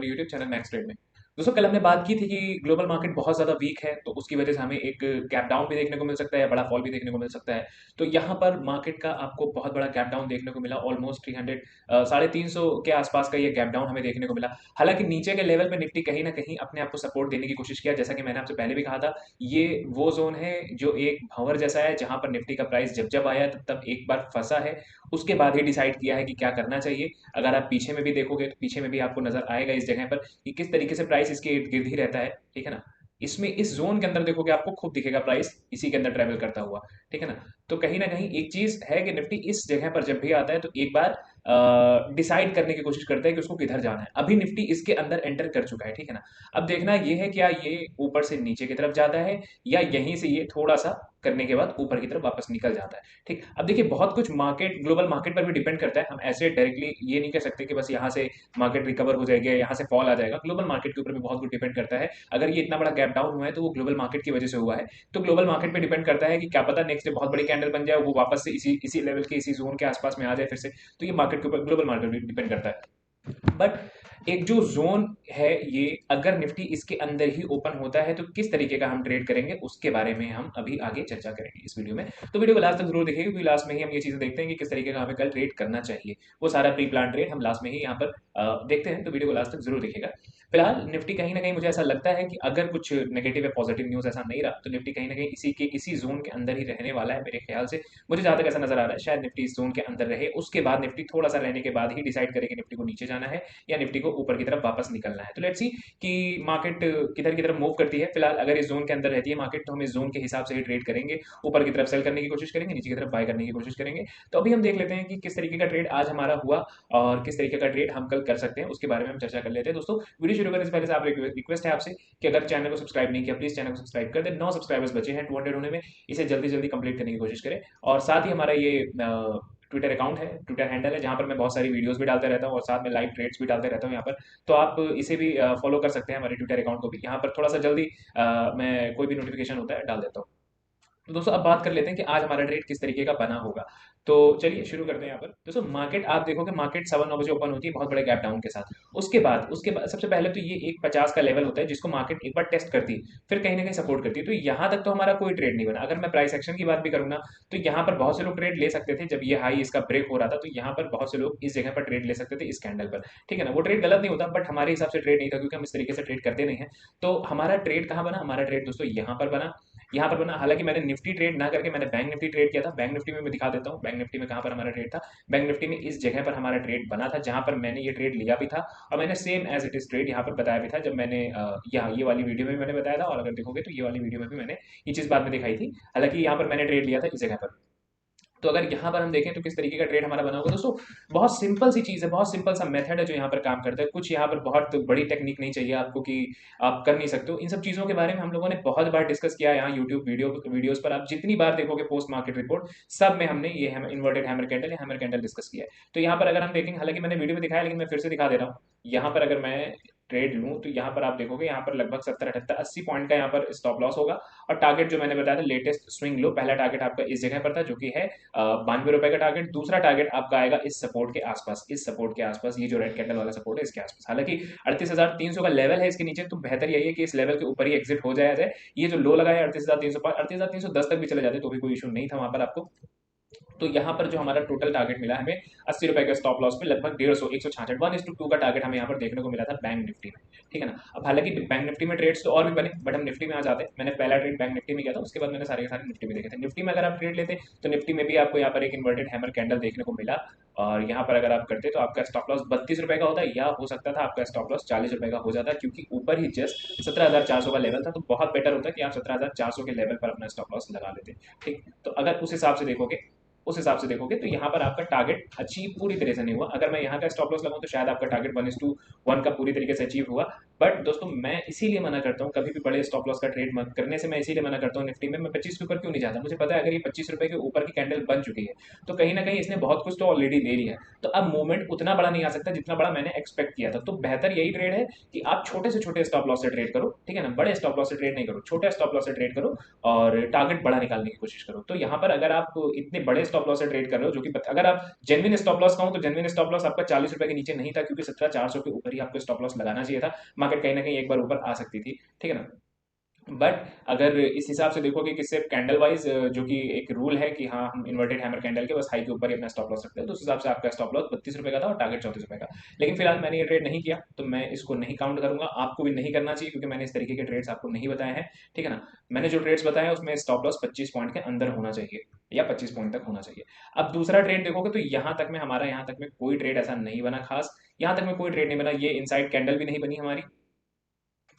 अपने YouTube channel max trade में। दोस्तों कल हमने बात की थी कि ग्लोबल मार्केट बहुत ज़्यादा वीक है, तो उसकी वजह से हमें एक गैप डाउन भी देखने को मिल सकता है या बड़ा फॉल भी देखने को मिल सकता है। तो यहाँ पर मार्केट का आपको बहुत बड़ा गैप डाउन देखने को मिला, ऑलमोस्ट 300 350 के आसपास का ये गैप डाउन हमें देखने को मिला। हालांकि नीचे के लेवल पे निफ्टी कहीं ना कहीं अपने आप को सपोर्ट देने की कोशिश किया, जैसा कि मैंने आपसे पहले भी कहा था। ये वो जोन है जो एक भंवर जैसा है, जहां पर निफ्टी का प्राइस जब जब आया तब एक बार फंसा है, उसके बाद ही डिसाइड किया है कि क्या करना चाहिए। अगर आप पीछे में भी देखोगे तो पीछे में भी आपको नजर आएगा इस जगह पर कि किस तरीके से प्राइस इसके इर्द गिर्द ही रहता है, ठीक है ना। इसमें इस जोन के अंदर देखोगे आपको खूब दिखेगा प्राइस इसी के अंदर ट्रेवल करता हुआ, ठीक है ना। तो कहीं ना कहीं एक चीज है कि निफ्टी इस जगह पर जब भी आता है तो एक बार डिसाइड करने की कोशिश करता है कि उसको किधर जाना है। अभी निफ्टी इसके अंदर एंटर कर चुका है, ठीक है ना। अब देखना ये है क्या ये ऊपर से नीचे की तरफ जाता है या यहीं से ये थोड़ा सा करने के बाद ऊपर की तरफ वापस निकल जाता है। ठीक, अब देखिए बहुत कुछ मार्केट ग्लोबल मार्केट पर भी डिपेंड करता है। हम ऐसे डायरेक्टली ये नहीं कह सकते कि बस यहाँ से मार्केट रिकवर हो जाएगी, यहाँ से फॉल आ जाएगा। ग्लोबल मार्केट के ऊपर भी बहुत कुछ डिपेंड करता है। अगर ये इतना बड़ा गैप डाउन हुआ है तो वो ग्लोबल मार्केट की वजह से हुआ है। तो ग्लोबल मार्केट पे डिपेंड करता है कि क्या पता नेक्स्ट डे बहुत बड़ी कैंडल बन जाए, वो वापस से इसी इसी लेवल के इसी जोन के आसपास में आ जाए फिर से। तो ये मार्केट के ऊपर ग्लोबल मार्केट भी डिपेंड करता है। बट एक जो जोन है ये, अगर निफ्टी इसके अंदर ही ओपन होता है तो किस तरीके का हम ट्रेड करेंगे उसके बारे में हम अभी आगे चर्चा करेंगे इस वीडियो में। तो वीडियो को लास्ट तक जरूर देखिए, क्योंकि लास्ट में ही हम ये चीजें देखते हैं कि किस तरीके का हमें कल ट्रेड करना चाहिए। वो सारा प्री प्लान ट्रेड हम लास्ट में ही यहाँ पर देखते हैं, तो वीडियो को लास्ट तक जरूर देखिएगा। फिलहाल निफ्टी कहीं ना कहीं मुझे ऐसा लगता है कि अगर कुछ नेगेटिव या पॉजिटिव न्यूज ऐसा नहीं रहा तो निफ्टी कहीं ना कहीं इसी जोन के अंदर ही रहने वाला है मेरे ख्याल से। मुझे जहां तक ऐसा नजर आ रहा है शायद निफ्टी इस जोन के अंदर रहे, उसके बाद निफ्टी थोड़ा सा रहने के बाद ही डिसाइड करेगी निफ्टी को नीचे जाना है या निफ्टी को ऊपर की तरफ वापस निकलना है। तो लेट्स सी कि मार्केट किधर की तरफ मूव करती है। फिलहाल अगर इस जोन के अंदर रहती है मार्केट तो हम इस जोन के हिसाब से ही ट्रेड करेंगे, ऊपर की तरफ सेल करने की कोशिश करेंगे, नीचे की तरफ बाय करने की कोशिश करेंगे। तो अभी हम देख लेते हैं कि किस तरीके का ट्रेड आज हमारा हुआ और किस तरीके का ट्रेड हम कल कर सकते हैं, उसके बारे में हम चर्चा कर लेते हैं। दोस्तों वीडियो शुरू करने से पहले से आप रिक्वेस्ट है आपसे कि अगर चैनल को सब्सक्राइब नहीं किया प्लीज चैनल को सब्सक्राइब कर दे। 9 सब्सक्राइबर्स बचे हैं 200 होने में, इसे जल्दी जल्दी कंप्लीट करने की कोशिश करें। और साथ ही हमारा ये ट्विटर अकाउंट है, ट्विटर हैंडल है, जहां पर मैं बहुत सारी वीडियोस भी डालते रहता हूँ और साथ में लाइव ट्रेड्स भी डालते रहता हूँ यहाँ पर। तो आप इसे भी फॉलो कर सकते हैं, हमारे ट्विटर अकाउंट को भी। यहाँ पर थोड़ा सा जल्दी मैं कोई भी नोटिफिकेशन होता है डाल देता हूँ। तो दोस्तों अब बात कर लेते हैं कि आज हमारा ट्रेड किस तरीके का बना होगा। तो चलिए शुरू करते हैं। यहाँ पर दोस्तों मार्केट आप देखोगे मार्केट 9:15 बजे ओपन होती है बहुत बड़े गैप डाउन के साथ। उसके बाद सबसे पहले तो ये एक 50 का लेवल होता है जिसको मार्केट एक बार टेस्ट करती है, फिर कहीं ना कहीं सपोर्ट करती है। तो यहाँ तक तो हमारा कोई ट्रेड नहीं बना। अगर मैं प्राइस एक्शन की बात भी करूँ ना, तो यहाँ पर बहुत से लोग ट्रेड ले सकते थे जब ये हाई इसका ब्रेक हो रहा था। तो यहाँ पर बहुत से लोग इस जगह पर ट्रेड ले सकते थे इस कैंडल पर, ठीक है ना। वो ट्रेड गलत नहीं होता बट हमारे हिसाब से ट्रेड नहीं था, क्योंकि हम इस तरीके से ट्रेड करते नहीं है। तो हमारा ट्रेड कहाँ बना? हमारा ट्रेड दोस्तों यहाँ पर बना, यहाँ पर बना। हालांकि मैंने निफ्टी ट्रेड ना करके मैंने बैंक निफ्टी ट्रेड किया था। बैंक निफ्टी में मैं दिखा देता हूँ बैंक निफ्टी में कहाँ पर हमारा ट्रेड था। बैंक निफ्टी में इस जगह पर हमारा ट्रेड बना था जहां पर मैंने ये ट्रेड लिया भी था और मैंने same as it is trade यहाँ पर बताया भी था जब मैंने यहाँ ये वाली वीडियो में भी मैंने बताया था, और अगर देखोगे तो ये वाली वीडियो में भी मैंने ये चीज बाद में दिखाई थी। हालांकि यहाँ पर मैंने ट्रेड लिया था इस जगह पर। तो अगर यहाँ पर हम देखें तो किस तरीके का ट्रेड हमारा बना होगा दोस्तों, बहुत सिंपल सी चीज़ है, बहुत सिंपल सा मेथड है जो यहाँ पर काम करता है। कुछ यहाँ पर बहुत बड़ी टेक्निक नहीं चाहिए आपको कि आप कर नहीं सकते हो। इन सब चीज़ों के बारे में हम लोगों ने बहुत बार डिस्कस किया है यहाँ यूट्यूब वीडियोस पर। आप जितनी बार देखोगे पोस्ट मार्केट रिपोर्ट सब में हमने ये इन्वर्टेड हैमर कैंडल या हैमर कैंडल डिस्कस किया है। तो यहाँ पर अगर हम देखेंगे, हालांकि मैंने वीडियो में दिखाया लेकिन मैं फिर से दिखा दे रहा हूँ। यहाँ पर अगर मैं ट्रेड लूँ तो यहाँ पर आप देखोगे यहाँ पर लगभग 70 78 80 पॉइंट का यहाँ पर स्टॉप लॉस होगा। और टारगेट जो मैंने बताया था लेटेस्ट स्विंग लो, पहला टारगेट आपका इस जगह पर था जो कि है 92 रुपए का टारगेट। दूसरा टारगेट आपका आएगा इस सपोर्ट के आसपास, इस सपोर्ट के आसपास, ये जो रेड कैंडल वाला सपोर्ट है इसके आसपास। हालांकि 38,300 का लेवल है इसके नीचे, तो बेहतर यही है कि इस लेवल के ऊपर ही एग्जिट हो जाया जाए। ये जो लो लगा है 38,305, 38,310 तक भी चले जाते तो भी कोई इशू नहीं था वहां पर आपको। तो यहाँ पर जो हमारा टोटल टारगेट मिला हमें 80 रुपए के स्टॉप लॉस पे लगभग 150 166 1:2 का टारगेट हमें यहाँ पर देखने को मिला था बैंक निफ्टी में, ठीक है ना। अब हालांकि बैंक निफ्टी में ट्रेड्स तो और भी बने बट हम निफ्टी में आ जाते हैं। मैंने पहला ट्रेड बैंक निफ्टी में किया था, उसके बाद मैंने सारे के सारे निफ्टी में देखे थे। निफ्टी में अगर आप ट्रेड लेते तो निफ्टी में भी आपको यहाँ पर एक इन्वर्टेड हैमर कैंडल देखने को मिला। और यहाँ पर अगर आप करते तो आपका स्टॉप लॉस 32 रुपए का होता, या हो सकता था आपका स्टॉप लॉस 40 रुपए का हो जाता, क्योंकि ऊपर ही जस्ट 17,400 का लेवल था। तो बहुत बेटर होता कि आप 17,400 के लेवल पर अपना स्टॉप लॉस लगा लेते, ठीक। तो अगर उस हिसाब से देखोगे तो यहाँ पर आपका टारगेट अचीव पूरी तरह से नहीं हुआ। अगर मैं यहाँ का स्टॉप लॉस लगाऊं तो शायद आपका टारगेट 1:1 का पूरी तरीके से अचीव हुआ। बट दोस्तों मैं इसीलिए मना करता हूँ कभी भी बड़े स्टॉप लॉस का ट्रेड मत करने से। मैं इसीलिए मना करता हूँ निफ्टी में मैं 25 के ऊपर क्यों नहीं जाता। मुझे पता है अगर ये 25 रुपए के ऊपर की कैंडल बन चुकी है तो कहीं ना कहीं इसने बहुत कुछ तो ऑलरेडी ले लिया है। तो अब मूवमेंट उतना बड़ा नहीं आ सकता जितना बड़ा मैंने एक्सपेक्ट किया था। तो बेहतर यही ट्रेड है कि आप छोटे से छोटे स्टॉप लॉस से ट्रेड करो, ठीक है ना। बड़े स्टॉप लॉस से ट्रेड नहीं करो, छोटे स्टॉप लॉस से ट्रेड करो और टारगेट बड़ा निकालने की कोशिश करो। तो यहाँ पर अगर आप इतने बड़े स्टॉप लॉस से ट्रेड कर रहे हो, जो कि अगर आप जेन्युइन स्टॉप लॉस कहूं तो जेन्युइन स्टॉप लॉस आपका 40 रुपए के नीचे नहीं था, क्योंकि 17,400 के ऊपर ही आपको स्टॉप लॉस लगाना चाहिए था। मार्केट कहीं ना कहीं एक बार ऊपर आ सकती थी, ठीक है ना। बट अगर इस हिसाब से देखोगे कि सिर्फ कैंडल वाइज, जो कि एक रूल है कि हाँ हम इन्वर्टेड हैमर कैंडल के बस हाई के ऊपर ही अपना स्टॉप लॉस रखते हैं, तो उस हिसाब से आपका स्टॉप लॉस 32 रुपए का था और टारगेट 34 रुपए का। लेकिन फिलहाल मैंने ये ट्रेड नहीं किया, तो मैं इसको नहीं काउंट करूंगा, आपको भी नहीं करना चाहिए, क्योंकि मैंने इस तरीके के ट्रेड्स आपको नहीं बताए हैं, ठीक है ना। मैंने जो ट्रेड्स बताए हैं उसमें स्टॉप लॉस 25 पॉइंट के अंदर होना चाहिए या 25 पॉइंट तक होना चाहिए। अब दूसरा ट्रेड देखोगे तो यहाँ तक में हमारा, यहाँ तक में कोई ट्रेड ऐसा नहीं बना खास, यहाँ तक में कोई ट्रेड नहीं बना, ये इनसाइड कैंडल भी नहीं बनी हमारी।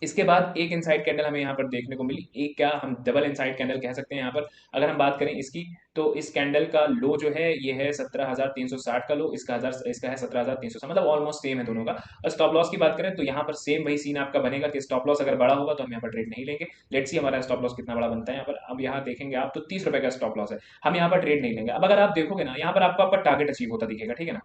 इसके बाद एक इनसाइड कैंडल हमें यहाँ पर देखने को मिली, एक क्या हम डबल इनसाइड कैंडल कह सकते हैं यहाँ पर। अगर हम बात करें इसकी, तो इस कैंडल का लो जो है ये है 17,360 का लो, इसका है 17,300, मतलब ऑलमोस्ट सेम है दोनों का। और स्टॉप लॉस की बात करें तो यहाँ पर सेम वही सीन आपका बनेगा कि स्टॉप लॉस अगर बड़ा होगा तो हम यहाँ पर ट्रेड नहीं लेंगे। लेट्स सी हमारा स्टॉप लॉस कितना बड़ा बनता है यहाँ पर। अब यहाँ देखेंगे आप तो 30 रुपए का स्टॉप लॉस है, हम यहाँ पर ट्रेड नहीं लेंगे। अब अगर आप देखोगे ना, यहाँ पर आपको आपका टारगेट अचीव होता दिखेगा, ठीक है ना।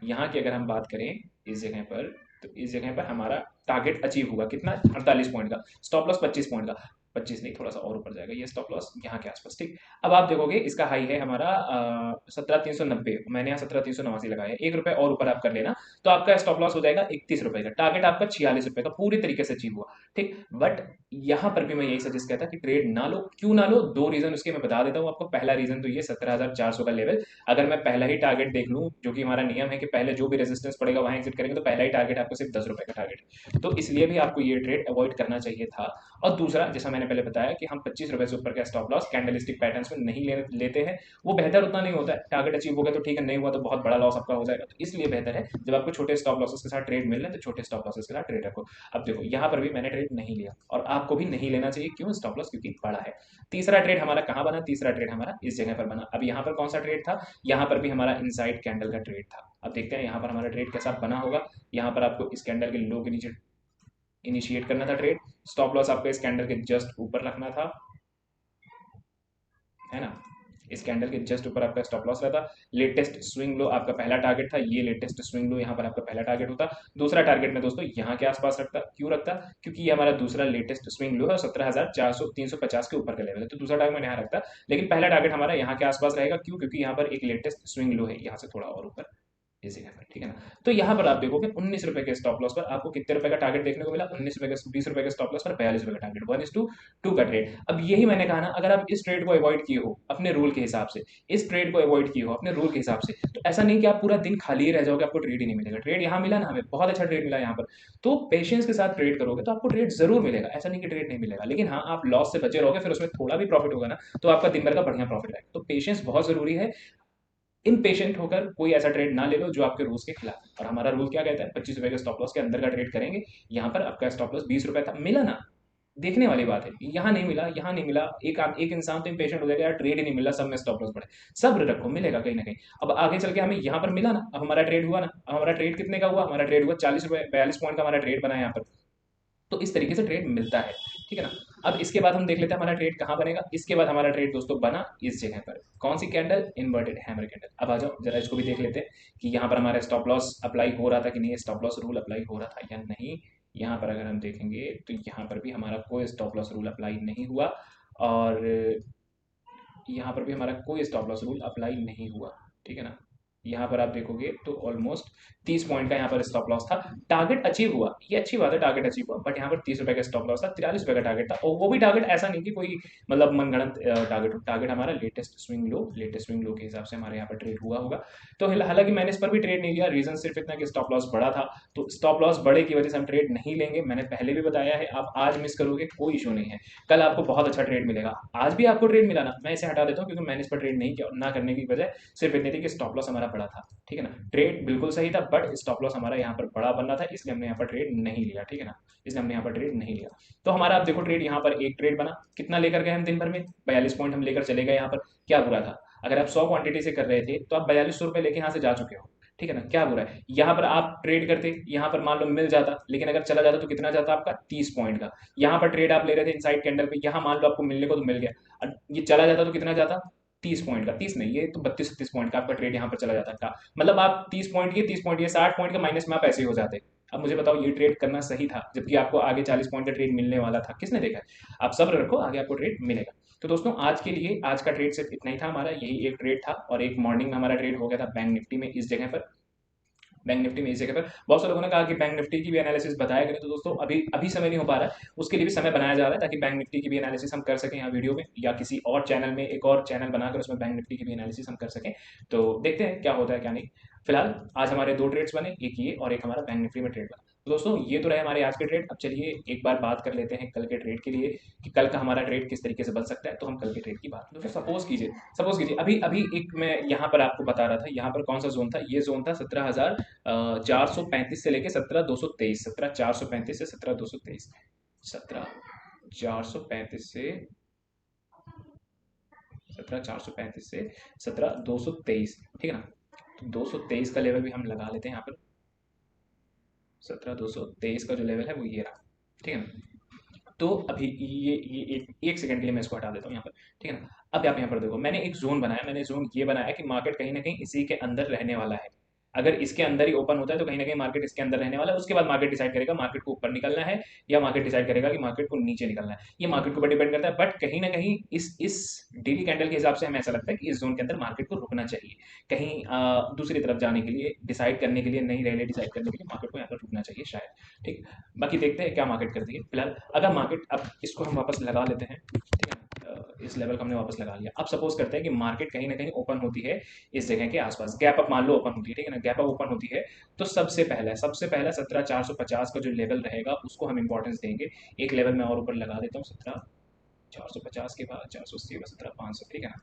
यहाँ की अगर हम बात करें इस जगह पर, तो इस जगह पर हमारा टारगेट अचीव होगा कितना, 48 पॉइंट का। स्टॉप लॉस 25 पॉइंट का, 25 नहीं थोड़ा सा और ऊपर जाएगा ये स्टॉप लॉस यहाँ के आसपास, ठीक। अब आप देखोगे इसका हाई है हमारा 17,390, मैंने यहाँ 17,389 लगाया है, 1 रुपए और ऊपर आप कर लेना तो आपका स्टॉप लॉस हो जाएगा 31 रुपए का। टारगेट आपका 46 रुपए का पूरी तरीके से अचीव हुआ, ठीक। बट यहाँ पर भी मैं यही सजेस्ट करता कि ट्रेड ना लो। क्यों ना लो, दो रीजन उसके मैं बता देता हूँ आपको। पहला रीजन तो ये 17,400 का लेवल, अगर मैं पहला ही टारगेट देख लूँ, जो कि हमारा नियम है कि पहले जो भी रेजिस्टेंस पड़ेगा वहां एग्जिट करेंगे, तो पहला ही टारगेट आपको सिर्फ 10 रुपए का टारगेट है, तो इसलिए भी आपको ये ट्रेड अवॉइड करना चाहिए था। और दूसरा, जैसा मैंने पहले बताया कि हम 25 रुपए से ऊपर का स्टॉप लॉस कैंडलस्टिक पैटर्न्स में नहीं लेते हैं, वो बेहतर उतना नहीं होता है। टारगेट अचीव हो गया तो ठीक है, नहीं हुआ तो बहुत बड़ा लॉस आपका हो जाएगा, तो इसलिए बेहतर है जब आपको छोटे स्टॉप लॉसेस के साथ ट्रेड मिल रहे हैं तो छोटे स्टॉप लॉसेस के साथ ट्रेड रखो। अब देखो यहाँ पर भी मैंने ट्रेड नहीं लिया, और आपको भी नहीं लेना चाहिए। क्यों? स्टॉप लॉस क्योंकि बड़ा है। तीसरा ट्रेड हमारा कहाँ बना? तीसरा ट्रेड हमारा इस जगह पर बना। अब यहाँ पर कौन सा ट्रेड था? यहाँ पर भी हमारा इनसाइड कैंडल का ट्रेड था। अब देखते हैं यहाँ पर हमारा ट्रेड कैसा बना होगा। यहाँ पर आपको इस कैंडल के लो के नीचे इनिशिएट करना था ट्रेड, स्टॉप लॉस आपको इस कैंडल के जस्ट ऊपर रखना था, है ना। इस कैंडल के जस्ट ऊपर आपका स्टॉप लॉस रहता। लेटेस्ट स्विंग लो आपका पहला टारगेट था, ये लेटेस्ट स्विंग लो यहाँ पर आपका पहला टारगेट होता। दूसरा टारगेट में दोस्तों यहाँ के आसपास रखता। क्यों रखता? क्योंकि ये हमारा दूसरा लेटेस्ट स्विंग लो है, 17,350 के ऊपर का लेवल है, तो दूसरा टारगेट मैंने यहाँ रखता। लेकिन पहला टारगेट हमारा यहाँ के आसपास रहेगा। क्यों? क्योंकि यहाँ पर एक लेटेस्ट स्विंग लो है यहाँ से थोड़ा और ऊपर इस जगह पर, ठीक है ना। तो यहाँ पर आप देखोगे 19 रुपए के स्टॉप लॉस पर आपको कितने रुपए का टारगेट देखने को मिला? 19 रुपए का, 20 रुपए के स्टॉप लॉस पर 42 रुपए का टारगेट, 1:2 का ट्रेड। अब यही मैंने कहा ना, अगर आप इस ट्रेड को अवॉइड किए हो अपने रूल के हिसाब से, इस ट्रेड को अवॉइड किए हो अपने रूल के हिसाब से, तो ऐसा नहीं कि आप पूरा दिन खाली ही रह जाओगे, आपको ट्रेड ही नहीं मिलेगा। ट्रेड यहाँ मिला ना, हमें बहुत अच्छा ट्रेड मिला यहाँ पर, तो पेशेंस के साथ ट्रेड करोगे तो आपको ट्रेड जरूर मिलेगा, ऐसा नहीं कि ट्रेड नहीं मिलेगा। लेकिन हाँ, आप लॉस से बचे रहोगे, फिर उसमें थोड़ा भी प्रॉफिट होगा ना, तो आपका दिन भर का बढ़िया प्रॉफिट आएगा। तो पेशेंस बहुत जरूरी है। इम्पेशेंट होकर कोई ऐसा ट्रेड ना ले लो जो आपके रूल्स के खिलाफ है। और हमारा रूल क्या कहता है? 25 रुपए के स्टॉप लॉस के अंदर का ट्रेड करेंगे। यहाँ पर आपका स्टॉप लॉस 20 रुपए था, मिला ना, देखने वाली बात है। यहाँ नहीं मिला, यहाँ नहीं मिला, एक इंसान तो इम्पेशेंट हो जाएगा, यार ट्रेड ही नहीं मिला, सब में स्टॉप लॉस बढ़े। सब्र रखो, मिलेगा कहीं ना कहीं। अब आगे चल के हमें यहाँ पर मिला ना, अब हमारा ट्रेड हुआ ना, अब हमारा ट्रेड कितने का हुआ? हमारा ट्रेड हुआ 40 रुपए, 42 पॉइंट का हमारा ट्रेड बना है यहाँ पर। तो इस तरीके से ट्रेड मिलता है, ठीक है ना। अब इसके बाद हम देख लेते हैं हमारा ट्रेड कहाँ बनेगा। इसके बाद हमारा ट्रेड दोस्तों बना इस जगह पर, कौन सी कैंडल? Inverted hammer candle. अब आ जाओ जरा इसको भी देख लेते हैं कि यहाँ पर हमारा स्टॉप लॉस अप्लाई हो रहा था कि नहीं, स्टॉप लॉस रूल अप्लाई हो रहा था या नहीं। यहाँ पर अगर हम देखेंगे तो यहाँ पर भी हमारा कोई स्टॉप लॉस रूल अप्लाई नहीं हुआ, और यहाँ पर भी हमारा कोई स्टॉप लॉस रूल अप्लाई नहीं हुआ, ठीक है ना। यहाँ पर आप देखोगे तो ऑलमोस्ट 30 पॉइंट का यहाँ पर स्टॉप लॉस था। टारगेट अचीव हुआ, ये अच्छी बात है, टारगेट अचीव हुआ, बट यहाँ पर 30 रुपए का स्टॉप लॉस था, 43 रुपए का टारगेट था। और वो भी टारगेट ऐसा नहीं कि कोई मतलब मनगढ़ंत टारगेट हो। टारगेट हमारा लेटेस्ट स्विंग लो के हिसाब से हमारे यहाँ पर ट्रेड हुआ होगा। तो हालांकि मैंने इस पर भी ट्रेड नहीं लिया, रीजन सिर्फ इतना कि स्टॉप लॉस बड़ा था। तो स्टॉप लॉस बड़े की वजह से हम ट्रेड नहीं लेंगे, मैंने पहले भी बताया है। आप आज मिस करोगे कोई इशू नहीं है, कल आपको बहुत अच्छा ट्रेड मिलेगा। आज भी आपको ट्रेड मिला ना, मैं इसे हटा देता हूँ क्योंकि मैंने इस पर ट्रेड नहीं किया, ना करने की वजह सिर्फ इतनी थी कि स्टॉप लॉस हमारा बड़ा था, ठीक है ना। ट्रेड बिल्कुल सही था, बट स्टॉप लॉस हमारा यहाँ पर बड़ा बनना था, इसलिए हमने यहाँ पर ट्रेड नहीं लिया, ठीक है ना। इसलिए हमने यहाँ पर ट्रेड नहीं लिया। तो हमारा आप देखो ट्रेड यहाँ पर एक ट्रेड बना, कितना लेकर गए हम दिन भर में? 42 पॉइंट हम लेकर चले गए यहाँ पर। क्या बुरा था? अगर आप 100 क्वांटिटी से कर रहे थे तो आप 4200 रुपये लेके यहाँ से जा चुके हो, ठीक है ना। क्या बुरा है? यहाँ पर आप ट्रेड करते, यहाँ पर मान लो मिल जाता, लेकिन अगर चला जाता तो कितना जाता आपका? 30 पॉइंट का। यहाँ पर ट्रेड आप ले रहे थे इनसाइड कैंडल पे, यहाँ मान लो आपको मिलने को तो मिल गया, और ये चला जाता तो कितना जाता? 30 पॉइंट का, 30 नहीं, ये तो 32-33 पॉइंट का आपका ट्रेड यहाँ पर चला जाता था। मतलब आप 30 पॉइंट ये 30 पॉइंट ये 60 पॉइंट का माइनस में आप ऐसे ही हो जाते। अब मुझे बताओ ये ट्रेड करना सही था, जबकि आपको आगे 40 पॉइंट का ट्रेड मिलने वाला था? किसने देखा है? आप सब्र रखो, आगे आपको ट्रेड मिलेगा। तो दोस्तों आज के लिए आज का ट्रेड सिर्फ इतना ही था हमारा, यही एक ट्रेड था और एक मॉर्निंग में हमारा ट्रेड हो गया था बैंक निफ्टी में इस जगह पर। बैंक निफ्टी में इस जगह पर बहुत सारे लोगों ने कहा कि बैंक निफ्टी की भी एनालिसिस बताया करें, तो दोस्तों अभी अभी समय नहीं हो पा रहा है, उसके लिए भी समय बनाया जा रहा है ताकि बैंक निफ्टी की भी एनालिसिस हम कर सकें यहाँ वीडियो में, या किसी और चैनल में एक और चैनल बनाकर उसमें बैंक निफ्टी की भी एनालिसिस हम कर सकें। तो देखते हैं क्या होता है क्या नहीं। फिलहाल आज हमारे दो ट्रेड्स बने, एक ये और एक हमारा बैंक निफ्टी में ट्रेड बना। तो दोस्तों ये तो रहे हमारे आज के ट्रेड। अब चलिए एक बार बात कर लेते हैं कल के ट्रेड के लिए कि कल का हमारा ट्रेड किस तरीके से बन सकता है। तो हम कल के ट्रेड की बात दोस्तों सपोज कीजिए अभी अभी एक मैं यहाँ पर आपको बता रहा था, यहाँ पर कौन सा जोन था, ये जोन था 17,435 से लेके 17,223, 17,435 से 17,223, 17,435 से 17,435 से 17,223, ठीक है ना। तो 223 का लेवल भी हम लगा लेते हैं यहाँ पर। 17,223 का जो लेवल है वो ये रहा, ठीक है ना। तो अभी ये एक सेकंड के लिए मैं इसको हटा देता हूँ यहाँ पर, ठीक है ना। अब आप यहाँ पर देखो, मैंने एक जोन बनाया, मैंने जोन ये बनाया कि मार्केट कहीं ना कहीं इसी के अंदर रहने वाला है। अगर इसके अंदर ही ओपन होता है तो कहीं ना कहीं मार्केट इसके अंदर रहने वाला है, उसके बाद मार्केट डिसाइड करेगा मार्केट को ऊपर निकलना है या मार्केट डिसाइड करेगा कि मार्केट को नीचे निकलना है। ये मार्केट के ऊपर डिपेंड करता है, बट कहीं ना कहीं इस डेली कैंडल के हिसाब से हमें ऐसा लगता है कि इस जोन के अंदर मार्केट को रुकना चाहिए, कहीं दूसरी तरफ जाने के लिए, डिसाइड करने के लिए, नई रैली डिसाइड करने के लिए मार्केट को यहाँ पर रुकना चाहिए शायद, ठीक। बाकी देखते हैं क्या मार्केट करती है। फिलहाल अगर मार्केट, अब इसको हम वापस लगा लेते हैं, ठीक है। इस लेवल को हमने वापस लगा लिया। अब सपोज करते हैं कि मार्केट कहीं ना कहीं ओपन होती है इस जगह के आसपास, गैप अप मान लो ओपन होती है, ठीक है ना, गैप अप ओपन होती है। तो सबसे पहला 17,450 का जो लेवल रहेगा उसको हम इंपॉर्टेंस देंगे। एक लेवल मैं और ऊपर लगा देता हूँ, 17,450 के बाद 480, 17,500, ठीक है ना।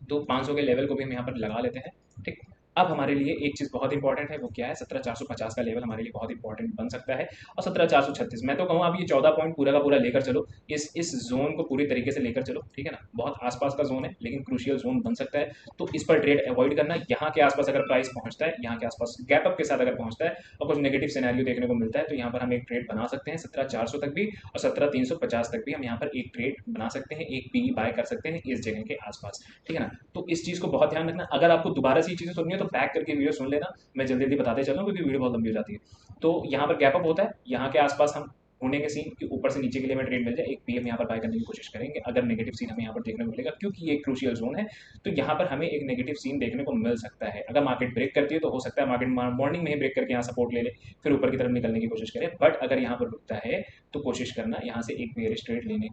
तो 500 के लेवल को भी हम यहाँ पर लगा लेते हैं, ठीक। अब हमारे लिए एक चीज़ बहुत इंपॉर्टेंट है, वो क्या है, 17,450 का लेवल हमारे लिए बहुत इंपॉर्टेंट बन सकता है। और 17,436 मैं तो कहूँ आप ये 14 पॉइंट पूरा का पूरा लेकर चलो, इस जोन को पूरी तरीके से लेकर चलो, ठीक है ना। बहुत आसपास का जोन है लेकिन क्रूशियल जोन बन सकता है, तो इस पर ट्रेड अवॉइड करना। यहाँ के आसपास अगर प्राइस पहुंचता है, यहाँ के आसपास गैप अप के साथ अगर पहुंचता है और कुछ नेगेटिव सिनेरियो देखने को मिलता है, तो यहाँ पर हम एक ट्रेड बना सकते हैं 17,400 तक भी, और 17,350 तक भी हम यहाँ पर एक ट्रेड बना सकते हैं, एक पी बाय कर सकते हैं इस जगह के आसपास, ठीक है ना। तो इस चीज़ को बहुत ध्यान रखना। अगर आपको दोबारा से ये चीज़ें सुननी है तो बैक करके वीडियो सुन लेना, मैं जल्दी जल्दी बताते चल रहा हूँ क्योंकि वीडियो बहुत लंबी हो जाती है। तो यहाँ पर गैप अप होता है, यहाँ के आसपास हम होने के सीन कि ऊपर से नीचे के लिए हमें ट्रेड मिल जाए, एक पीएम यहाँ पर बाय करने की कोशिश करेंगे। अगर नेगेटिव सीन हमें यहाँ पर देखने को मिलेगा क्योंकि ये एक क्रूशियल जोन है, तो यहाँ पर हमें एक नेगेटिव सीन देखने को मिल सकता है। अगर मार्केट ब्रेक करती है तो हो सकता है मार्केट मॉर्निंग में ही ब्रेक करके यहाँ सपोर्ट ले ले, फिर ऊपर की तरफ निकलने की कोशिश करे। बट अगर यहाँ पर रुकता है तो कोशिश करना यहाँ से एक बेयरिश ट्रेड लेने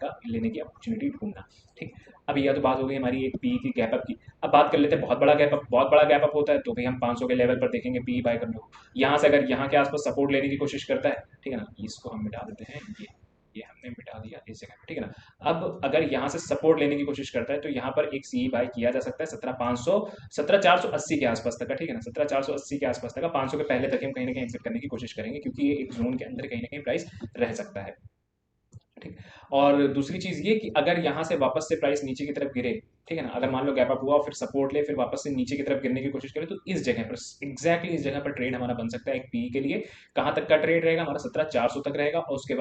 की अपॉर्चुनिटी ढूंढना, ठीक। अब यह तो बात हो गई हमारी एक पी की गैप अप की। अब बात कर लेते हैं बहुत बड़ा गैप अप होता है तो भाई हम 500 के लेवल पर देखेंगे पी बाय करने को। यहाँ से अगर यहाँ के आसपास सपोर्ट लेने की कोशिश करता है, ठीक है ना, इसको हम मिटा देते हैं, ये हमने मिटा दिया इस जगह पे, ठीक है ना। अब अगर यहाँ से सपोर्ट लेने की कोशिश करता है तो यहाँ पर एक सी बाय किया जा सकता है 17,500, 17,480 के आसपास तक का, ठीक है ना, 17,480 के आसपास तक का। 500 के पहले तक हम कहीं ना कहीं एग्जिट करने की कोशिश करेंगे क्योंकि ये एक जोन के अंदर कहीं ना कहीं प्राइस रह सकता है, ठीक। और दूसरी चीज़ ये कि अगर यहाँ से वापस से प्राइस नीचे की तरफ गिरे, ठीक है ना, अगर मान लो गैप अप हुआ फिर सपोर्ट ले फिर वापस से नीचे की तरफ गिरने की कोशिश करे, तो इस जगह पर एग्जैक्टली इस जगह पर ट्रेड हमारा बन सकता है एक पी के लिए। कहाँ तक का ट्रेड रहेगा हमारा, 17,400 तक रहेगा, और उसके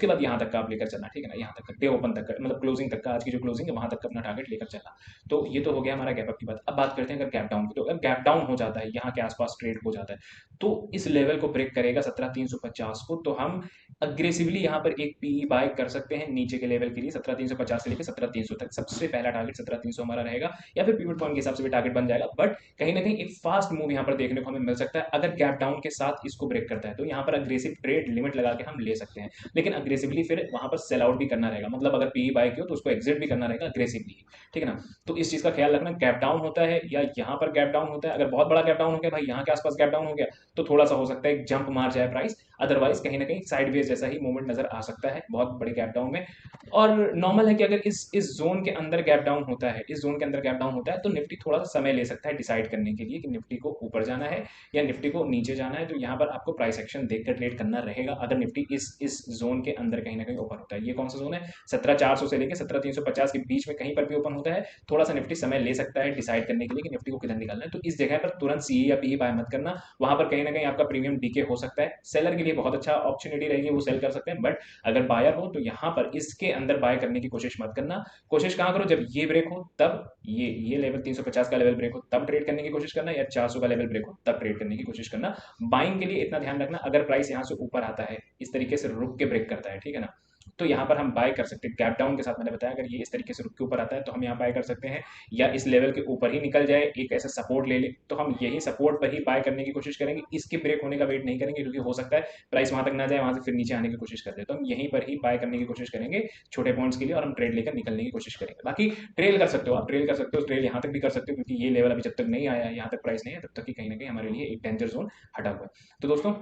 बाद यहाँ तक का आप लेकर चलना, ठीक है ना, यहाँ तक डे ओपन तक का, मतलब क्लोजिंग तक का, आज की जो क्लोजिंग है वहां तक का अपना टारगेट लेकर चलना। तो ये तो हो गया हमारा गैप अप की बात। अब बात करते हैं अगर गैप डाउन की। तो अगर गैप डाउन हो जाता है, यहाँ के आसपास ट्रेड हो जाता है, तो इस लेवल को ब्रेक करेगा 17,350 को, तो हम अग्रेसिवली यहाँ पर एक पी बाय कर सकते हैं नीचे के लेवल के लिए 17,350 से लेकर 17,300 तक। सबसे पहला टारगेट 17,300 हमारा रहेगा, या फिर पिवट पॉइंट के हिसाब से भी टारगेट बन जाएगा। बट कहीं ना कहीं एक फास्ट मूव यहाँ पर देखने को हमें मिल सकता है अगर गैप डाउन के साथ इसको ब्रेक करता है, तो यहाँ पर अग्रेसिव ट्रेड लिमिट लगा के हम ले सकते हैं, लेकिन अग्रेसिवली फिर वहां पर सेल आउट भी करना रहेगा। मतलब अगर पी बाय किया तो उसको एग्जिट भी करना रहेगा अग्रेसिवली, ठीक है ना। तो इस चीज का ख्याल रखना, गैप डाउन होता है या यहाँ पर गैप डाउन होता है, अगर बहुत बड़ा गैप डाउन हो गया भाई, यहाँ के आसपास गैप डाउन हो गया, तो थोड़ा सा हो सकता है जंप मार जाए प्राइस, अदरवाइज कहीं ना कहीं साइडवेज जैसा ही मूवमेंट नजर आ सकता है बहुत बड़े गैप डाउन में। और नॉर्मल है कि अगर इस जोन के अंदर गैप डाउन होता है, इस जोन के अंदर गैप डाउन होता है, तो निफ्टी थोड़ा सा समय ले सकता है डिसाइड करने के लिए कि निफ्टी को ऊपर जाना है या निफ्टी को नीचे जाना है। तो यहाँ पर आपको प्राइस एक्शन देखकर ट्रेड करना रहेगा अगर निफ्टी इस जोन के अंदर कहीं ना कहीं ओपन होता है। ये कौन सा जोन है, 17,400 से लेकर 17,350 के बीच में कहीं पर भी ओपन होता है, थोड़ा सा निफ्टी समय ले सकता है डिसाइड करने के लिए कि निफ्टी को किधर निकालना है। तो इस जगह पर तुरंत सी या पी बाय मत करना, वहां पर कहीं ना कहीं आपका प्रीमियम डीके हो सकता है। सेलर के लिए बहुत अच्छा अपॉर्चुनिटी रहेगी, वो सेल कर सकते हैं, बट अगर बायर हो तो यहाँ पर इसके अंदर बाय करने की कोशिश मत करना। कोशिश कहाँ करो, जब ये ब्रेक हो तब, ये लेवल 350 का लेवल ब्रेक हो तब ट्रेड करने की कोशिश करना, या 400 का लेवल ब्रेक हो तब ट्रेड करने की कोशिश करना। बाइंग के लिए इतना ध्यान रखना, अगर प्राइस यहाँ से ऊपर आता है, इस तरीके से रुक के ब्रेक करता है, ठीक है ना, तो यहाँ पर हम बाय कर सकते हैं गैप डाउन के साथ। मैंने बताया अगर ये इस तरीके से रुक के ऊपर आता है तो हम यहाँ बाय कर सकते हैं, या इस लेवल के ऊपर ही निकल जाए, एक ऐसा सपोर्ट ले ले, तो हम यही सपोर्ट पर ही बाय करने की कोशिश करेंगे। इसके ब्रेक होने का वेट नहीं करेंगे, क्योंकि हो सकता है प्राइस वहां तक ना जाए, वहां से फिर नीचे आने की कोशिश कर दे, तो हम यहीं पर ही बाय करने की कोशिश करेंगे छोटे पॉइंट्स के लिए, और हम ट्रेड लेकर निकलने की कोशिश करेंगे। बाकी ट्रेल कर सकते हो, आप ट्रेल कर सकते हो, ट्रेल यहाँ तक भी कर सकते हो, क्योंकि ये लेवल अभी जब तक नहीं आया, यहाँ तक प्राइस नहीं है, तब तक ही कहीं ना कहीं हमारे लिए एक डेंजर जोन हटा हुआ है। तो दोस्तों,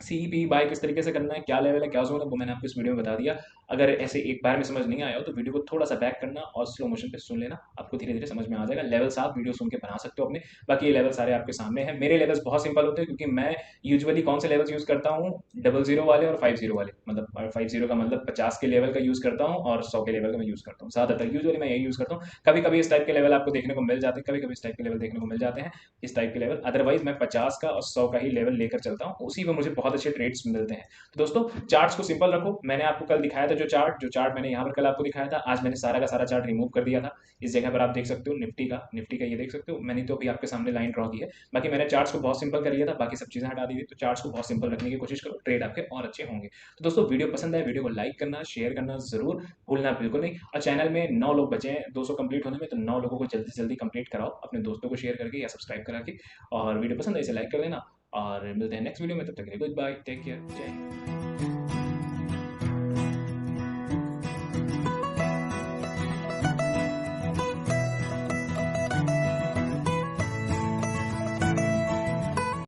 सी पी बाय किस तरीके से करना है, क्या लेवल है, क्या जोन है, वो मैंने आपको इस वीडियो में बता दिया। अगर ऐसे एक बार में समझ नहीं आया हो तो वीडियो को थोड़ा सा बैक करना और स्लो मोशन पे सुन लेना, आपको धीरे धीरे समझ में आ जाएगा। लेवल्स आप वीडियो सुन के बना सकते हो अपने, बाकी ये लेवल सारे आपके सामने हैं। मेरे लेवल्स बहुत सिंपल होते हैं, क्योंकि मैं यूजुअली कौन से लेवल्स यूज करता हूँ, 00 वाले और 50 वाले, मतलब 50 का मतलब 50 के लेवल का यूज करता हूँ, और 100 के लेवल का मैं यूज करता हूँ। ज्यादातर यूजुअली मैं यही यूज करता हूँ। कभी कभी इस टाइप के लेवल आपको देखने को मिल जाते हैं, कभी कभी इस टाइप के लेवल देखने को मिल जाते हैं, इस टाइप के लेवल। अदरवाइज मैं 50 का और 100 का ही लेवल लेकर चलता हूँ, उसी में मुझे बहुत अच्छे ट्रेड्स मिलते हैं। तो दोस्तों, चार्ट्स को सिंपल रखो। मैंने आपको कल दिखाया था जो चार्ट मैंने यहाँ पर कल आपको दिखाया था, आज मैंने सारा का सारा चार्ट रिमूव कर दिया था। इस जगह पर आप देख सकते हो निफ्टी का ये देख सकते हो, मैंने तो अभी आपके सामने लाइन ड्रॉ की है। बाकी मैंने चार्ट्स को बहुत सिंपल कर लिया था, बाकी सब चीजें हटा दी थी। तो चार्ट्स को बहुत सिंपल रखने की कोशिश करो, ट्रेड आपके और अच्छे होंगे। तो दोस्तों, वीडियो पसंद आए, वीडियो को लाइक करना, शेयर करना जरूर भूलना बिल्कुल नहीं। और चैनल में 9 लोग बचे हैं 200 कंप्लीट होने में, तो 9 लोगों को जल्दी से जल्दी कंप्लीट कराओ अपने दोस्तों को शेयर करके या सब्सक्राइब करा के। और वीडियो पसंद है इसे लाइक कर देना, और मिलते हैं नेक्स्ट वीडियो में। तब तक के लिए गुड बाय, टेक केयर, जय हिंद।